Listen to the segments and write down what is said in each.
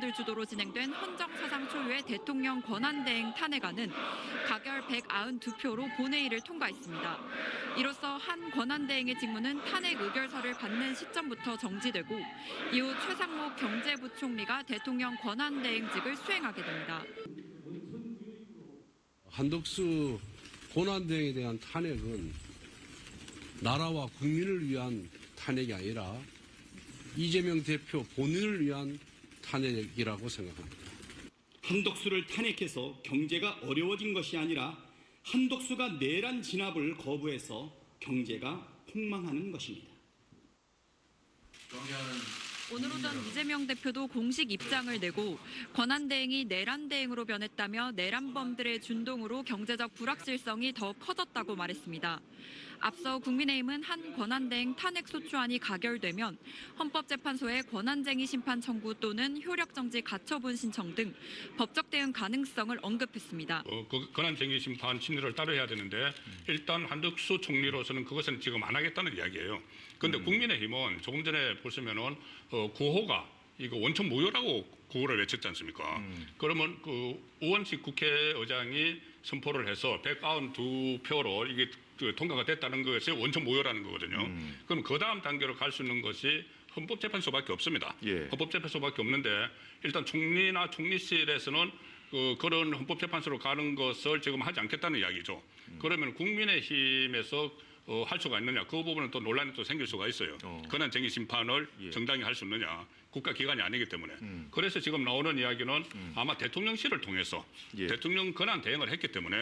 의원들 주도로 진행된 헌정사상 초유의 대통령 권한대행 탄핵안은 가결 192표로 본회의를 통과했습니다. 이로써 한 권한대행의 직무는 탄핵 의결서를 받는 시점부터 정지되고 이후 최상목 경제부총리가 대통령 권한대행직을 수행하게 됩니다. 한덕수 권한대행에 대한 탄핵은 나라와 국민을 위한 탄핵이 아니라 이재명 대표 본인을 위한 탄핵이라고 생각합니다. 한덕수를 탄핵해서 경제가 어려워진 것이 아니라 한덕수가 내란 진압을 거부해서 경제가 폭망하는 것입니다. 오늘 오전 이재명 대표도 공식 입장을 내고 권한대행이 내란대행으로 변했다며 내란범들의 준동으로 경제적 불확실성이 더 커졌다고 말했습니다. 앞서 국민의힘은 한 권한대행 탄핵소추안이 가결되면 헌법재판소에 권한쟁의 심판 청구 또는 효력정지 가처분 신청 등 법적 대응 가능성을 언급했습니다. 권한쟁의 심판 심리를 따라야 되는데 일단 한덕수 총리로서는 그것은 지금 안 하겠다는 이야기예요. 그런데 국민의힘은 조금 전에 보시면은 구호가 이거 원천 무효라고 구호를 외쳤지 않습니까? 그러면 그 우원식 국회의장이 선포를 해서 192표로 이게 통과가 됐다는 것이 원천 무효라는 거거든요. 그럼 그 다음 단계로 갈 수 있는 것이 헌법재판소밖에 없습니다. 예. 헌법재판소밖에 없는데 일단 총리나 총리실에서는 그런 헌법재판소로 가는 것을 지금 하지 않겠다는 이야기죠. 그러면 국민의힘에서 할 수가 있느냐? 그 부분은 또 논란이 또 생길 수가 있어요. 권한쟁의 심판을 정당이 할 수 있느냐? 국가기관이 아니기 때문에. 그래서 지금 나오는 이야기는 아마 대통령실을 통해서 대통령 권한 대행을 했기 때문에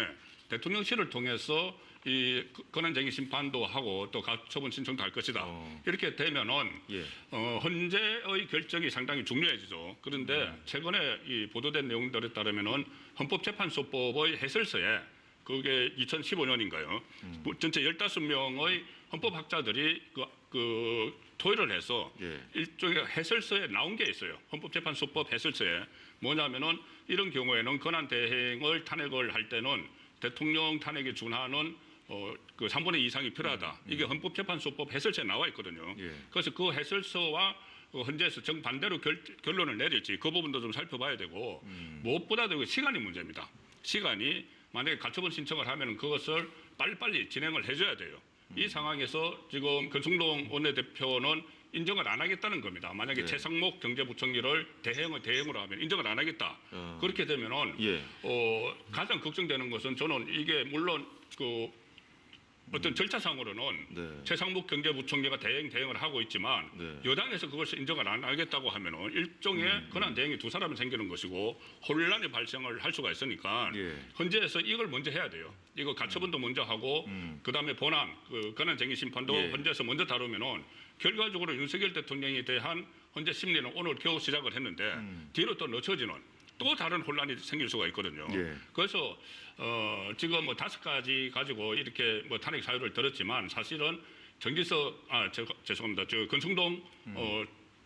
대통령실을 통해서 이 권한쟁의 심판도 하고 또 가처분 신청도 할 것이다. 이렇게 되면은 헌재의 결정이 상당히 중요해지죠. 그런데 최근에 이 보도된 내용들에 따르면은 헌법재판소법의 해설서에 그게 2015년인가요? 전체 15명의 헌법학자들이 그 토의를 해서 일종의 해설서에 나온 게 있어요. 헌법재판소법 해설서에 뭐냐면은 이런 경우에는 권한대행을 탄핵을 할 때는 대통령 탄핵에 준하는 그 3분의 2 이상이 필요하다. 이게 헌법재판소법 해설서에 나와 있거든요. 그래서 그 해설서와 헌재에서 정반대로 결론을 내릴지 그 부분도 좀 살펴봐야 되고 무엇보다도 시간이 문제입니다. 시간이 만약에 가처분 신청을 하면 그것을 빨리빨리 진행을 해줘야 돼요. 이 상황에서 지금 권성동 원내대표는 인정을 안 하겠다는 겁니다. 만약에 최상목 경제부총리를 대행으로 하면 인정을 안 하겠다. 그렇게 되면은 가장 걱정되는 것은 저는 이게 물론 그 어떤 절차상으로는 최상목 경제부총리가 대행을 하고 있지만 여당에서 그것을 인정을 안 하겠다고 하면은 일종의 권한 대행이 두 사람이 생기는 것이고 혼란이 발생을 할 수가 있으니까 헌재에서 이걸 먼저 해야 돼요. 이거 가처분도 먼저 하고 그다음에 본안 그 권한쟁의 심판도 헌재에서 먼저 다루면은 결과적으로 윤석열 대통령에 대한 헌재 심리는 오늘 겨우 시작을 했는데 뒤로 또 늦춰지는 또 다른 혼란이 생길 수가 있거든요. 그래서 지금 뭐 5가지 가지고 이렇게 뭐 탄핵 사유를 들었지만 사실은 정진석 죄송합니다. 저 권성동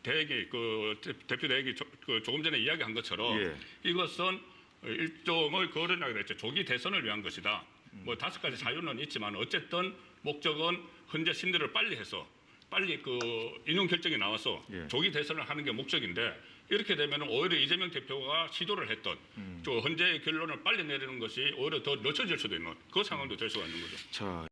대행이 그 대표 대행이 조금 전에 이야기한 것처럼 이것은 일종의 거론하기로 했죠. 조기 대선을 위한 것이다. 뭐 5가지 사유는 있지만 어쨌든 목적은 헌재 심리를 빨리 해서 빨리 그 인용 결정이 나와서 조기 대선을 하는 게 목적인데 이렇게 되면 오히려 이재명 대표가 시도를 했던 저 헌재의 결론을 빨리 내리는 것이 오히려 더 늦춰질 수도 있는 그 상황도 될 수가 있는 거죠. 자.